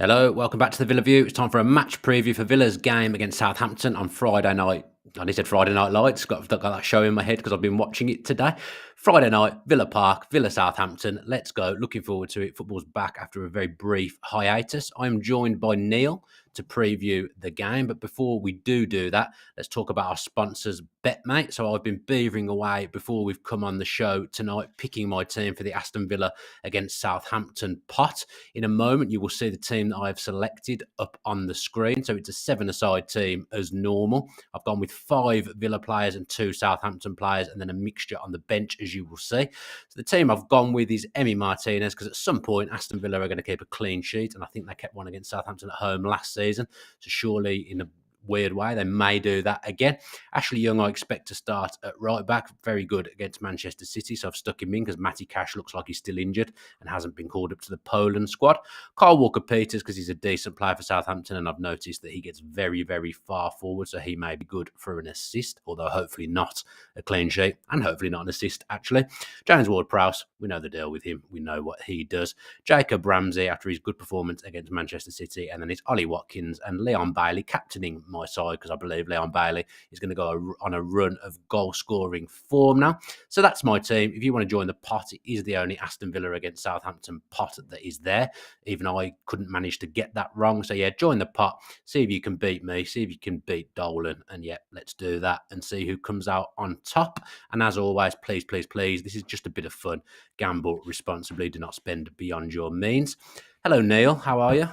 Hello, welcome back to the Villa View. It's time for a match preview for Villa's game against Southampton on Friday night. I nearly said Friday Night Lights. Got that show in my head because I've been watching it today. Friday night, Villa Park, Villa Southampton. Let's go. Looking forward to it. Football's back after a very brief hiatus. I'm joined by Neil to preview the game. But before we do that, let's talk about our sponsors, BetMate. So I've been beavering away before we've come on the show tonight, picking my team for the Aston Villa against Southampton pot. In a moment, you will see the team that I've selected up on the screen. So it's a 7-a-side team as normal. I've gone with 5 Villa players and 2 Southampton players, and then a mixture on the bench, as you will see. So the team I've gone with is Emi Martinez, because at some point, Aston Villa are going to keep a clean sheet, and I think they kept one against Southampton at home last season. So surely, in a weird way, they may do that again. Ashley Young, I expect to start at right back. Very good against Manchester City, so I've stuck him in because Matty Cash looks like he's still injured and hasn't been called up to the Poland squad. Kyle Walker-Peters, because he's a decent player for Southampton, and I've noticed that he gets very, very far forward, so he may be good for an assist, although hopefully not a clean sheet, and hopefully not an assist, actually. James Ward-Prowse, we know the deal with him. We know what he does. Jacob Ramsey, after his good performance against Manchester City, and then it's Ollie Watkins and Leon Bailey captaining my side, because I believe Leon Bailey is going to go on a run of goal-scoring form now. So that's my team. If you want to join the pot, it is the only Aston Villa against Southampton pot that is there. Even I couldn't manage to get that wrong. So yeah, join the pot. See if you can beat me. See if you can beat Dolan. And yeah, let's do that and see who comes out on top. And as always, please, this is just a bit of fun. Gamble responsibly. Do not spend beyond your means. Hello, Neil. How are you?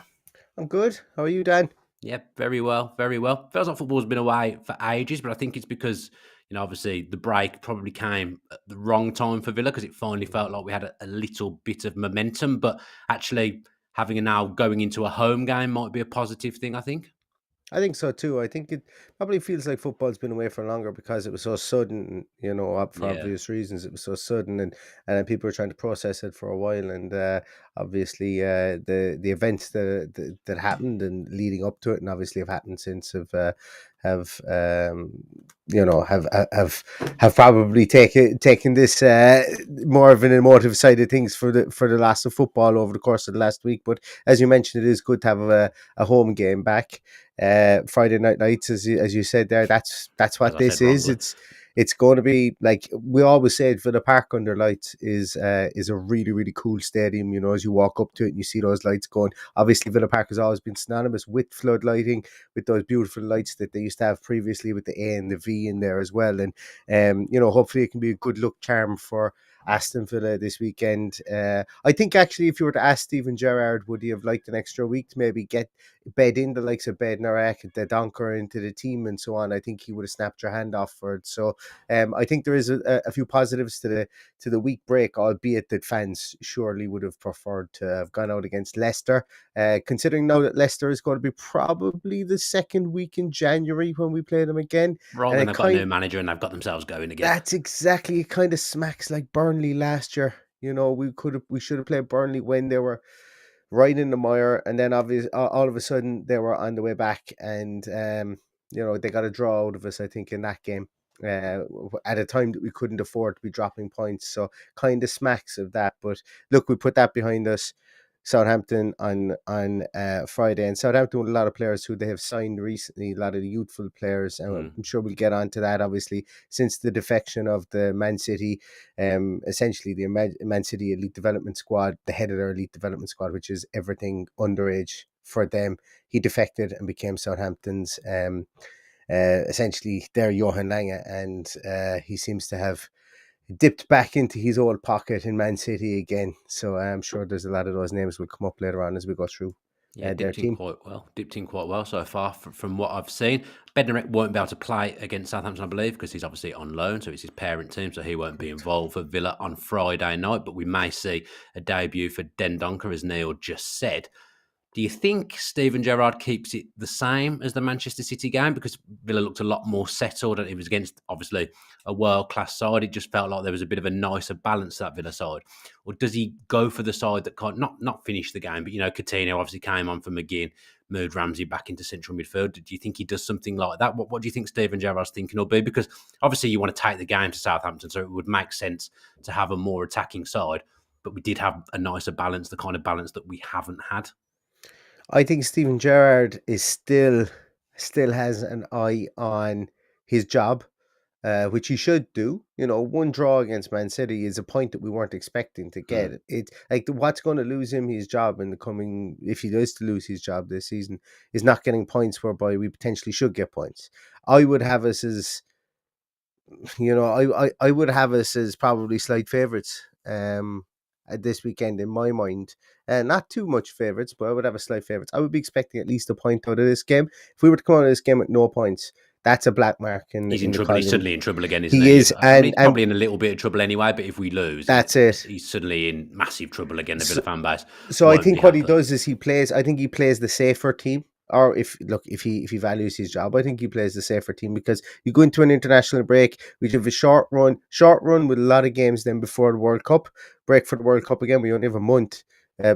I'm good. How are you, Dan? Yeah, very well, very well. Feels like football's been away for ages, but I think it's because, obviously the break probably came at the wrong time for Villa because it finally felt like we had a little bit of momentum. But actually, having a now going into a home game might be a positive thing, I think. I think so too. I think it probably feels like football's been away for longer because it was so sudden, for Yeah. obvious reasons. It was so sudden, and then people were trying to process it for a while. And obviously, the events that happened and leading up to it, and obviously have happened since, have have probably taken this more of an emotive side of things for the last of football over the course of the last week. But as you mentioned, it is good to have a home game back. Friday night lights, as you said there, that's As what I said this is. wrongly. It's going to be like we always said. For the Park under lights is a really, really cool stadium. As you walk up to it and you see those lights going. Obviously, Villa Park has always been synonymous with flood lighting, with those beautiful lights that they used to have previously with the A and the V in there as well. And hopefully it can be a good luck charm for Aston Villa this weekend. I think actually, if you were to ask Steven Gerrard, would he have liked an extra week to maybe get bed in the likes of Bednarek, the Donker into the team and so on? I think he would have snapped your hand off for it. So I think there is a few positives to the week break, albeit that fans surely would have preferred to have gone out against Leicester. Considering now that Leicester is going to be probably the second week in January when we play them again. Right And when it they've got a kind new manager and they've got themselves going again. That's exactly, it kind of smacks like Burnley last year. We should have played Burnley when they were right in the mire, and then obviously all of a sudden they were on the way back, and they got a draw out of us, I think, in that game. At a time that we couldn't afford to be dropping points, so kind of smacks of that. But look, we put that behind us. Southampton on Friday, and Southampton with a lot of players who they have signed recently, a lot of the youthful players, and I'm sure we'll get onto that. Obviously, since the defection of the Man City, essentially the Man City elite development squad, the head of their elite development squad, which is everything underage for them, he defected and became Southampton's essentially their Johan Lange, and he seems to have dipped back into his old pocket in Man City again. So I'm sure there's a lot of those names will come up later on as we go through Yeah, their team. Dipped in quite well so far from what I've seen. Bednarek won't be able to play against Southampton, I believe, because he's obviously on loan, so it's his parent team, so he won't be involved for Villa on Friday night. But we may see a debut for Dendoncker, as Neil just said. Do you think Steven Gerrard keeps it the same as the Manchester City game? Because Villa looked a lot more settled and it was against, obviously, a world-class side. It just felt like there was a bit of a nicer balance to that Villa side. Or does he go for the side that can't not finish the game? But, Coutinho obviously came on for McGinn, moved Ramsey back into central midfield. Do you think he does something like that? What do you think Steven Gerrard's thinking will be? Because obviously you want to take the game to Southampton, so it would make sense to have a more attacking side. But we did have a nicer balance, the kind of balance that we haven't had. I think Steven Gerrard is still has an eye on his job, which he should do. One draw against Man City is a point that we weren't expecting to Mm. get. It like what's going to lose him his job in the coming, if he does to lose his job this season, is not getting points whereby we potentially should get points. I would have us as I would have us as probably slight favourites at this weekend in my mind. Not too much favourites, but I would have a slight favourites. I would be expecting at least a point out of this game. If we were to come out of this game with no points, that's a black mark in He's in the trouble. He's column. suddenly in trouble again, isn't He he? is, I mean, he's and probably in a little bit of trouble anyway. But if we lose, that's it. he's suddenly in massive trouble again. The So, Villa fan base so I won't be think what he happy. does is he plays. I think he plays the safer team. Or if he values his job, I think he plays the safer team, because you go into an international break, we have a short run with a lot of games then before the World Cup. Break for the World Cup again. We only have a month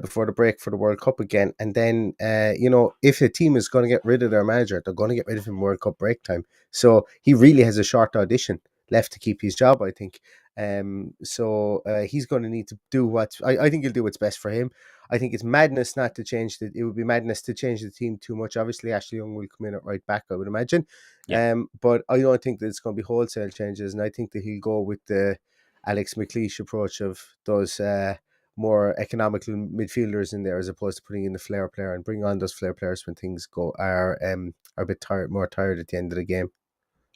before the break for the World Cup again, and then if a team is going to get rid of their manager, they're going to get rid of him World Cup break time. So he really has a short audition left to keep his job, I think. So he's going to need to do what I think he'll do what's best for him. I think it's madness not to change the. It would be madness to change the team too much. Obviously, Ashley Young will come in at right back, I would imagine. Yeah. But I don't think that it's going to be wholesale changes, and I think that he'll go with the Alex McLeish approach of those more economical midfielders in there, as opposed to putting in the flair player, and bring on those flair players when things are a bit more tired at the end of the game.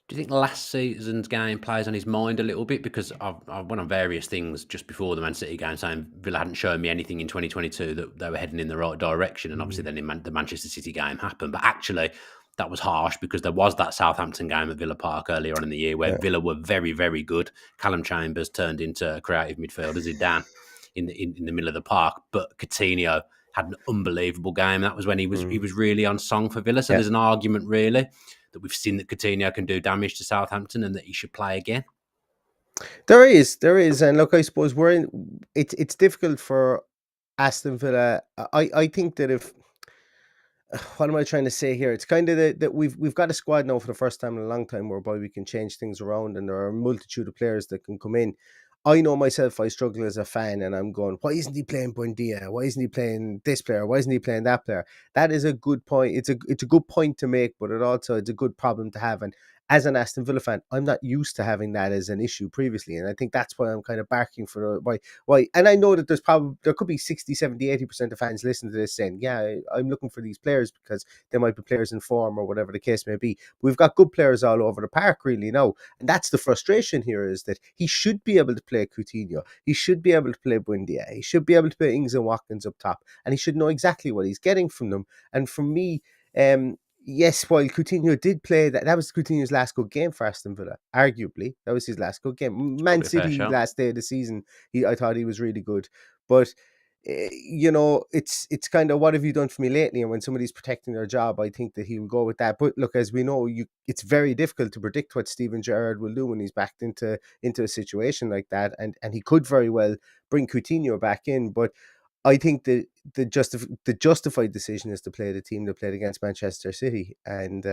Do you think last season's game plays on his mind a little bit? Because I've went on various things just before the Man City game saying Villa hadn't shown me anything in 2022 that they were heading in the right direction. And obviously then the Manchester City game happened. But actually, that was harsh, because there was that Southampton game at Villa Park earlier on in the year where Yeah. Villa were very, very good. Callum Chambers turned into a creative midfielder, Zidane, in the middle of the park. But Coutinho had an unbelievable game. That was when he was really on song for Villa. So Yeah. there's an argument really that we've seen that Coutinho can do damage to Southampton and that he should play again. There is, and look, I suppose it's difficult for Aston Villa. I think that if what am I trying to say here? It's kind of that we've got a squad now for the first time in a long time whereby we can change things around, and there are a multitude of players that can come in. I know myself, I struggle as a fan, and I'm going, why isn't he playing Buendia? Why isn't he playing this player? Why isn't he playing that player? That is a good point. It's a good point to make, but it's a good problem to have. And as an Aston Villa fan, I'm not used to having that as an issue previously, and I think that's why I'm kind of barking for why. And I know that there could be 60, 70, 80% of fans listening to this saying, yeah, I'm looking for these players because they might be players in form or whatever the case may be. We've got good players all over the park really now, and that's the frustration here, is that he should be able to play Coutinho, he should be able to play Buendia, he should be able to play Ings and Watkins up top, and he should know exactly what he's getting from them. And for me, yes, while Coutinho did play, that was Coutinho's last good game for Aston Villa. Arguably, that was his last good game. Man City last day of the season, I thought he was really good, but it's kind of, what have you done for me lately? And when somebody's protecting their job, I think that he will go with that. But look, as we know, it's very difficult to predict what Steven Gerrard will do when he's backed into a situation like that, and he could very well bring Coutinho back in, but I think that the justified decision is to play the team that played against Manchester City, and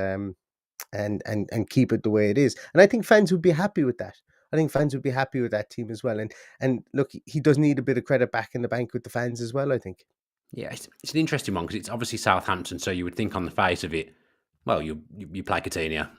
keep it the way it is. And I think fans would be happy with that. I think fans would be happy with that team as well. And look, he does need a bit of credit back in the bank with the fans as well, I think. Yeah, it's an interesting one because it's obviously Southampton, so you would think on the face of it, well, you play Coutinho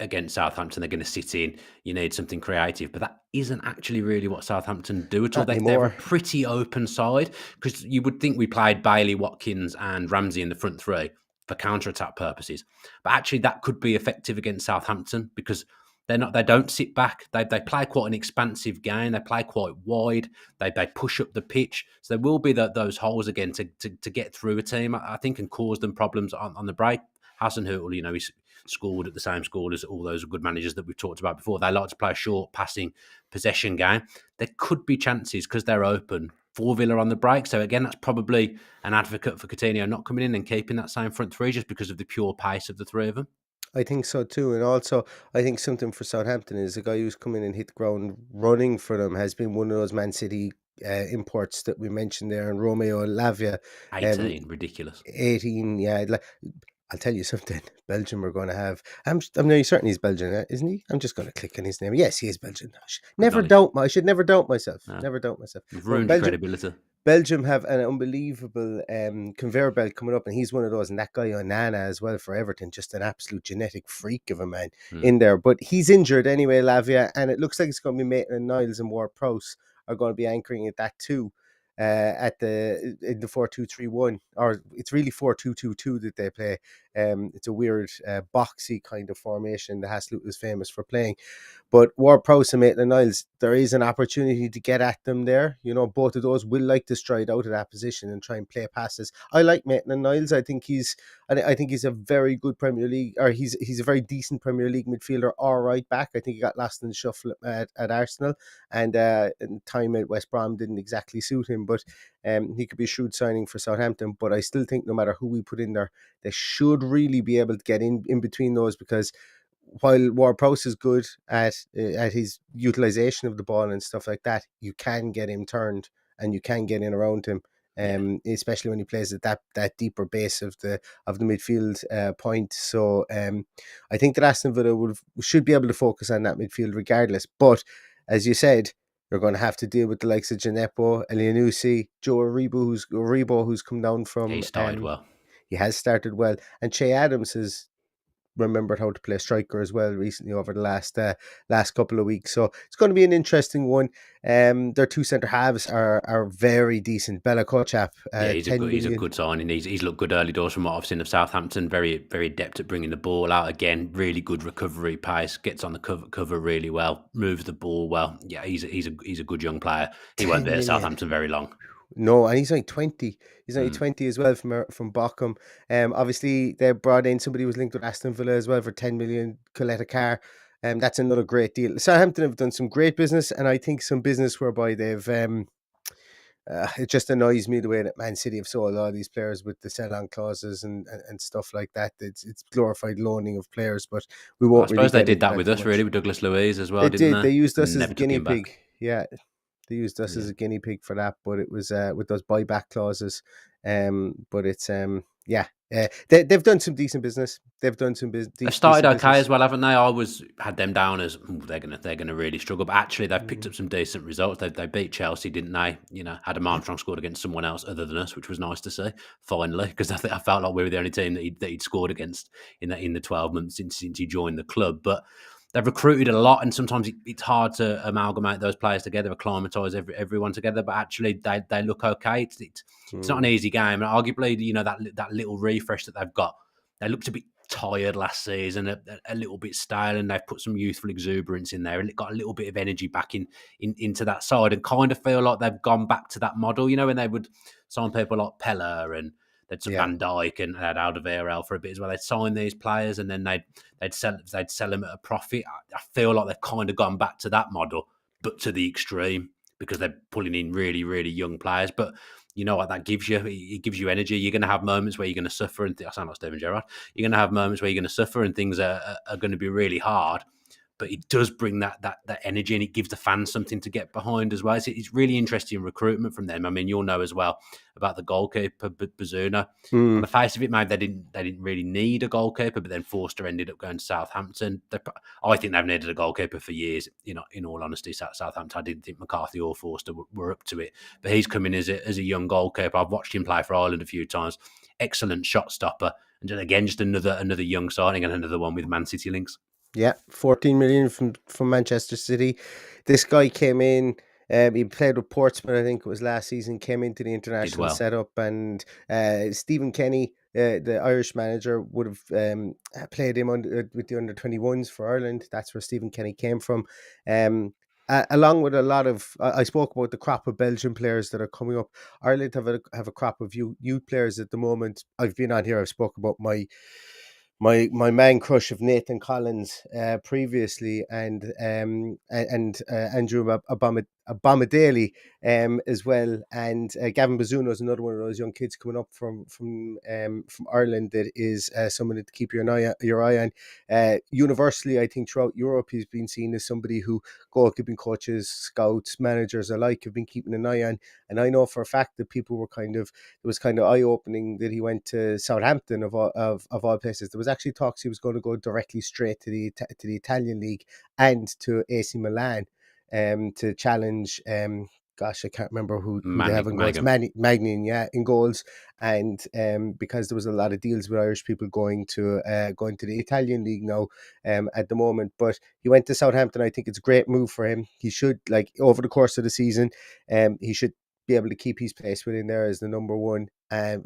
against Southampton, they're going to sit in. You need something creative, but that isn't actually really what Southampton do at all. They're a pretty open side, because you would think we played Bailey, Watkins, and Ramsey in the front three for counter-attack purposes, but actually that could be effective against Southampton because they don't sit back. They play quite an expansive game. They play quite wide. They push up the pitch. So there will be those holes again to get through a team, I think, and cause them problems on the break. Hasenhüttl, he's scored at the same score as all those good managers that we've talked about before. They like to play a short passing possession game. There could be chances, because they're open, for Villa on the break. So again, that's probably an advocate for Coutinho not coming in and keeping that same front three, just because of the pure pace of the three of them. I think so too. And also, I think something for Southampton is a guy who's come in and hit the ground running for them has been one of those Man City imports that we mentioned there, and Romeo Lavia. 18, ridiculous. 18, yeah. I'll tell you something. Belgium are going to have. I'm no, certain he's Belgian, isn't he? I'm just going to click on his name. Yes, he is Belgian. I should never doubt myself. No. Never doubt myself. You've ruined your credibility. Belgium have an unbelievable conveyor belt coming up, and he's one of those. And that guy Onana as well for Everton, just an absolute genetic freak of a man Mm. in there. But he's injured anyway, Lavia, and it looks like it's going to be Maitland-Niles and Ward-Prowse are going to be anchoring at that too. At the in the 4-2-3-1, or it's really 4-2-2-2 that they play. It's a weird boxy kind of formation that Haslett was famous for playing. But Ward-Prowse and Maitland-Niles, there is an opportunity to get at them there. You know, both of those will like to stride out of that position and try and play passes. I like Maitland-Niles. I think he's a very good Premier League, or he's a very decent Premier League midfielder or right back. I think he got lost in the shuffle at Arsenal, and time at West Brom didn't exactly suit him. But he could be a shrewd signing for Southampton. But I still think no matter who we put in there, they should really be able to get in between those, because while Ward-Prowse is good at his utilization of the ball and stuff like that, you can get him turned and you can get in around him. Yeah. Especially when he plays at that deeper base of the midfield point. So I think that Aston Villa should be able to focus on that midfield regardless. But as you said, you're going to have to deal with the likes of Gineppo, Elianusi, Joe Aribo, who's come down He from. started well. He has started well, and Che Adams has remembered how to play striker as well recently over the last couple of weeks. So it's going to be an interesting one. Their two centre halves are very decent. Bella Kochap, Yeah, 10 he's a million. good signing. He's looked good early doors from what I've seen of Southampton. Very very adept at bringing the ball out again. Really good recovery pace. Gets on the cover really well. Moves the ball well. Yeah, he's a good young player. He won't 10 be at million. Southampton very long. No, and he's only 20. He's only Mm. 20 as well from Bochum. Obviously they brought in somebody who was linked with Aston Villa as well for 10 million, Coletta Carr. That's another great deal. Southampton have done some great business, and I think some business whereby they've it just annoys me the way that Man City have sold all these players with the sell-on clauses and stuff like that. It's glorified loaning of players, but we Well, I won't really suppose they get did into that that with too us, really, much. with Douglas Luiz as well, They didn't did. they? They used us And as a never took guinea him back. pig. Yeah, they used us as Yeah. a guinea pig for that, but it was with those buyback clauses. But it's yeah, they've done some decent business. They've done some They've started decent okay business. as well, haven't they? Had them down as they're gonna really struggle, but actually they've picked up some decent results. They beat Chelsea, didn't they? You know, Adam Armstrong scored against someone else other than us, which was nice to see finally, because I felt like we were the only team that he'd scored against in the 12 months since he joined the club. But they've recruited a lot, and sometimes it's hard to amalgamate those players together, acclimatise everyone together. But actually, they look okay. It's not an Mm. easy game, and arguably, you know, that little refresh that they've got. They looked a bit tired last season, a little bit stale, and they've put some youthful exuberance in there, and it got a little bit of energy back into that side, and kind of feel like they've gone back to that model. You know, when they would sign people like Pella and they'd Yeah. Van Dijk and had ASTON for a bit as well. They'd sign these players and then they'd sell them at a profit. I feel like they've kind of gone back to that model, but to the extreme, because they're pulling in really, really young players. But you know what that gives you? It gives you energy. You're going to have moments where you're going to suffer, and I sound like Steven Gerrard. You're going to have moments where you're going to suffer, and things are going to be really hard. But it does bring that energy, and it gives the fans something to get behind as well. It's really interesting recruitment from them. I mean, you'll know as well about the goalkeeper Bazunu. On Mm. the face of it, maybe they didn't really need a goalkeeper, but then Forster ended up going to Southampton. I think they've needed a goalkeeper for years. You know, in all honesty, Southampton. I didn't think McCarthy or Forster were up to it, but he's come in as a young goalkeeper. I've watched him play for Ireland a few times. Excellent shot stopper, and again, just another young signing and another one with Man City links. Yeah, 14 million from Manchester City. This guy came in. He played with Portsmouth, I think it was last season. Came into the Did international well. setup, and Stephen Kenny, the Irish manager, would have played him with the under-21s for Ireland. That's where Stephen Kenny came from. Along with a lot of, I spoke about the crop of Belgian players that are coming up. Ireland have a crop of youth players at the moment. I've been on here. I've spoke about my man crush of Nathan Collins previously, and Andrew Abomadeli as well, and Gavin Bazunu is another one of those young kids coming up from Ireland that is someone to keep your eye on. Universally, I think throughout Europe, he's been seen as somebody who goalkeeping coaches, scouts, managers alike have been keeping an eye on. And I know for a fact that people were it was kind of eye opening that he went to Southampton of all places. There was actually talks he was going to go directly straight to the Italian league and to AC Milan to challenge gosh, I can't remember who they have in goals. Magnan. Magnin, yeah, in goals. And because there was a lot of deals with Irish people going to the Italian league now at the moment. But he went to Southampton. I think it's a great move for him. He should, like, over the course of the season, he should be able to keep his place within there as the number one.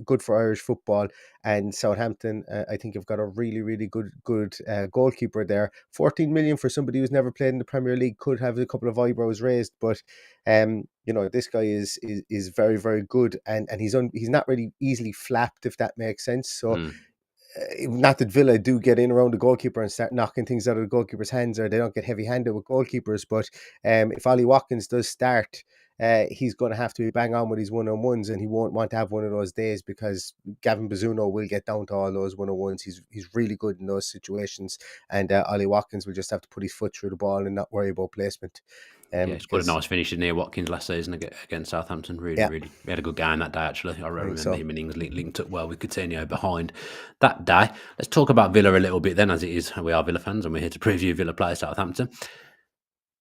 Good for Irish football. And Southampton, I think, have got a really, really good goalkeeper there. 14 million for somebody who's never played in the Premier League could have a couple of eyebrows raised, but this guy is very, very good, and he's not really easily flapped, if that makes sense. So. Not that Villa do get in around the goalkeeper and start knocking things out of the goalkeeper's hands, or they don't get heavy-handed with goalkeepers. But if Ollie Watkins does start, he's going to have to be bang on with his one-on-ones, and he won't want to have one of those days because Gavin Bazunu will get down to all those one-on-ones. He's really good in those situations, and Ollie Watkins will just have to put his foot through the ball and not worry about placement. Yeah, it's got a nice finish in there, Watkins, last season against Southampton. Really. We had a good game that day, actually. I remember him and Ings linked up well with Coutinho behind that day. Let's talk about Villa a little bit then, as it is. We are Villa fans, and we're here to preview Villa play Southampton.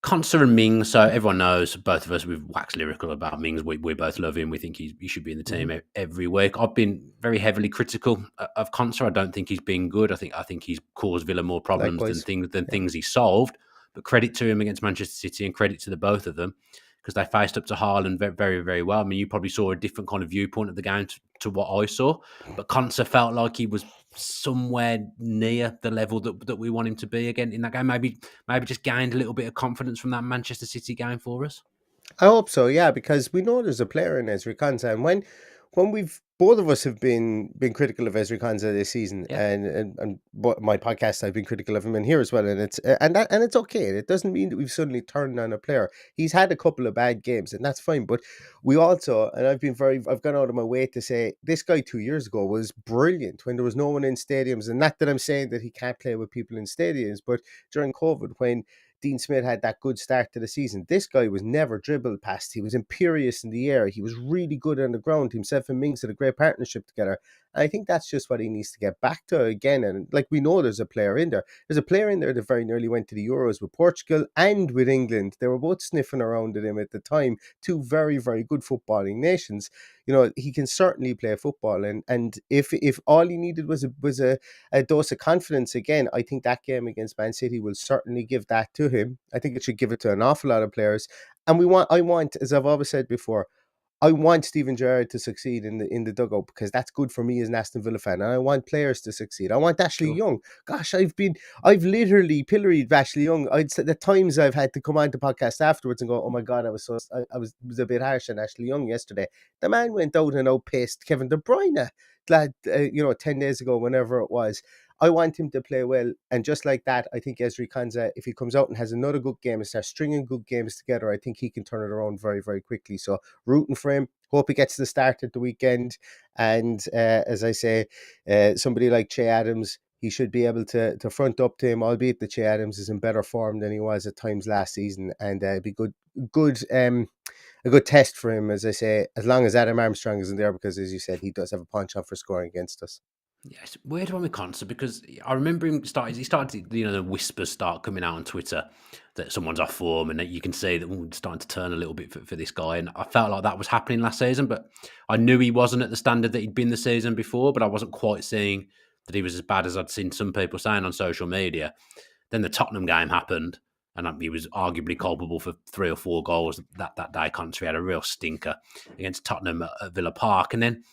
Konsa and Mings, so everyone knows, both of us, we've waxed lyrical about Mings. We both love him. We think he should be in the team every week. I've been very heavily critical of Konsa. I don't think he's been good. I think he's caused Villa more problems than things he solved. But credit to him against Manchester City, and credit to the both of them, because they faced up to Haaland very, very, very well. I mean, you probably saw a different kind of viewpoint of the game to what I saw, but Konsa felt like he was somewhere near the level that we want him to be again in that game. Maybe just gained a little bit of confidence from that Manchester City game for us. I hope so, yeah, because we know there's a player in Ezri Konsa, and when both of us have been critical of Ezri Konsa this season, and my podcast, I've been critical of him in here as well, and it's okay. It doesn't mean that we've suddenly turned on a player. He's had a couple of bad games, and that's fine. But we also, and I've gone out of my way to say, this guy 2 years ago was brilliant when there was no one in stadiums, and not that I'm saying that he can't play with people in stadiums, but during COVID, when Dean Smith had that good start to the season, this guy was never dribbled past. He was imperious in the air. He was really good on the ground. Himself and Mings had a great partnership together. And I think that's just what he needs to get back to again. And like, we know there's a player in there. There's a player in there that very nearly went to the Euros with Portugal and with England. They were both sniffing around at him at the time. Two very, very good footballing nations. He can certainly play football. And if all he needed was a dose of confidence again, I think that game against Man City will certainly give that to him. I think it should give it to an awful lot of players. And I want, as I've always said before, I want Steven Gerrard to succeed in the dugout, because that's good for me as an Aston Villa fan. And I want players to succeed. I want Ashley Young. Gosh, I've literally pilloried Ashley Young. The times I've had to come on to podcast afterwards and go, oh my God, I was a bit harsh on Ashley Young yesterday. The man went out and outpaced Kevin De Bruyne, 10 days ago, whenever it was. I want him to play well, and just like that, I think Ezri Konsa, if he comes out and has another good game and starts stringing good games together, I think he can turn it around very, very quickly. So rooting for him. Hope he gets the start at the weekend. And as I say, somebody like Che Adams, he should be able to front up to him, albeit that Che Adams is in better form than he was at times last season, and it'd be a good test for him, as I say, as long as Adam Armstrong isn't there, because as you said, he does have a penchant for scoring against us. Yes, weird one with Konsa, because I remember he started, the whispers start coming out on Twitter that someone's off form, and that you can see that we're starting to turn a little bit for this guy. And I felt like that was happening last season, but I knew he wasn't at the standard that he'd been the season before, but I wasn't quite seeing that he was as bad as I'd seen some people saying on social media. Then the Tottenham game happened, and he was arguably culpable for 3 or 4 goals that day. Konsa had a real stinker against Tottenham at Villa Park, and then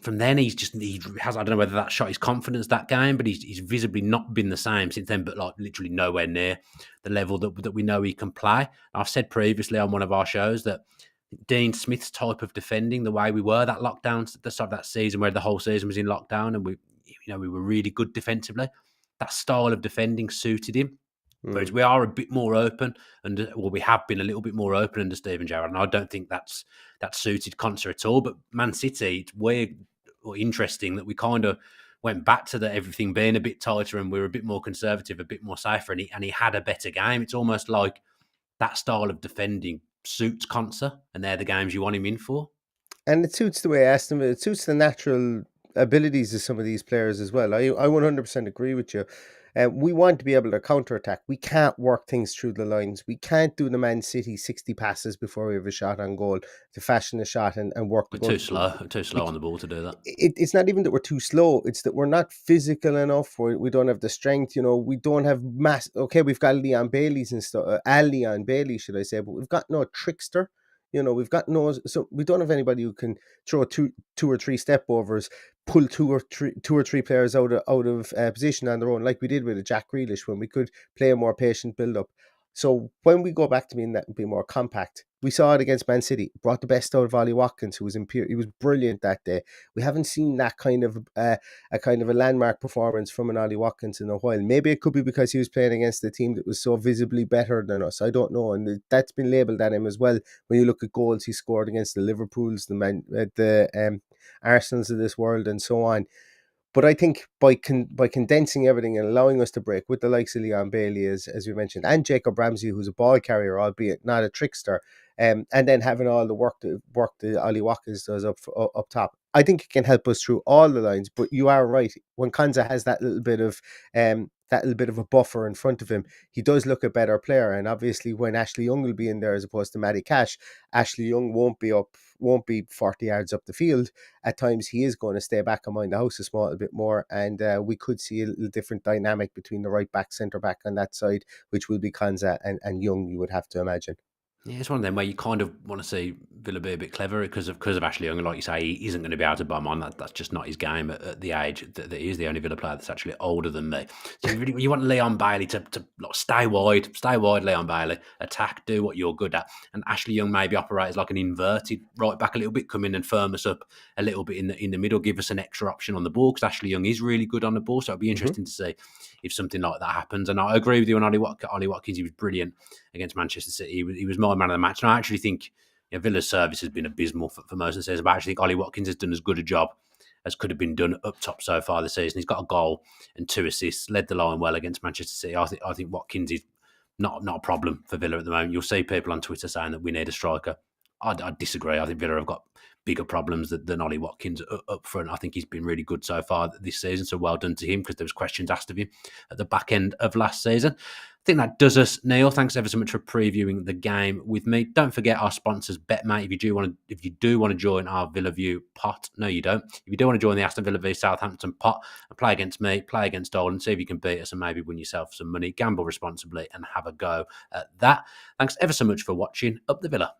from then he has, I don't know whether that shot his confidence that game, but he's visibly not been the same since then, but like literally nowhere near the level that we know he can play. I've said previously on one of our shows that Dean Smith's type of defending, the way we were that lockdown, the start of that season where the whole season was in lockdown and we were really good defensively, that style of defending suited him. Whereas we are a bit more open, and we have been a little bit more open under Steven Gerrard, and I don't think that suited Konsa at all. But Man City, it's weird or interesting that we kind of went back to everything being a bit tighter, and we were a bit more conservative, a bit more safer, and he had a better game. It's almost like that style of defending suits Konsa, and they're the games you want him in for. And it suits the way Aston Villa, it suits the natural abilities of some of these players as well. I 100% agree with you. We want to be able to counter-attack. We can't work things through the lines. We can't do the Man City 60 passes before we have a shot on goal to fashion a shot and work the We're goal. too slow on the ball to do that. It's not even that we're too slow. It's that we're not physical enough. We don't have the strength. We don't have mass. Okay, we've got Leon Bailey's and stuff. Leon Bailey, should I say? But we've got no trickster. We've got no. So we don't have anybody who can throw two or three step overs, pull two or three players out of position on their own, like we did with a Jack Grealish when we could play a more patient build up. So when we go back to being that, be more compact, we saw it against Man City. Brought the best out of Ollie Watkins, who was he was brilliant that day. We haven't seen that kind of a landmark performance from an Ollie Watkins in a while. Maybe it could be because he was playing against a team that was so visibly better than us. I don't know, and that's been labelled at him as well. When you look at goals he scored against the Liverpools, the Arsenals of this world, and so on. But I think by condensing everything and allowing us to break with the likes of Leon Bailey, as we mentioned, and Jacob Ramsey, who's a ball carrier, albeit not a trickster, and then having all the work that Ollie Watkins does up top, I think it can help us through all the lines. But you are right, when Konsa has that little bit of a buffer in front of him, he does look a better player. And obviously, when Ashley Young will be in there as opposed to Matty Cash, Ashley Young won't be 40 yards up the field. At times he is going to stay back and mind the house a small bit more, and we could see a little different dynamic between the right back, centre back on that side, which will be Konsa and Young, you would have to imagine. Yeah, it's one of them where you kind of want to see Villa be a bit clever because of Ashley Young. Like you say, he isn't going to be able to bomb on. That's just not his game at the age that he is. The only Villa player that's actually older than me. So you want Leon Bailey to like, stay wide, Leon Bailey, attack, do what you're good at. And Ashley Young maybe operate as like an inverted right back a little bit, come in and firm us up a little bit in the middle, give us an extra option on the ball because Ashley Young is really good on the ball. So it'll be interesting to see if something like that happens. And I agree with you on Ollie Watkins. He was brilliant against Manchester City. He was my man of the match. And I actually think Villa's service has been abysmal for most of the season. But I actually think Ollie Watkins has done as good a job as could have been done up top so far this season. He's got a goal and 2 assists, led the line well against Manchester City. I think Watkins is not a problem for Villa at the moment. You'll see people on Twitter saying that we need a striker. I disagree. I think Villa have got bigger problems than Ollie Watkins up front. I think he's been really good so far this season, so well done to him because there was questions asked of him at the back end of last season. I think that does us, Neil. Thanks ever so much for previewing the game with me. Don't forget our sponsors, BetMate. If you do want to join our Villa View pot, no, you don't. If you do want to join the Aston Villa v Southampton pot and play against me, play against Dolan, see if you can beat us and maybe win yourself some money. Gamble responsibly and have a go at that. Thanks ever so much for watching. Up the Villa.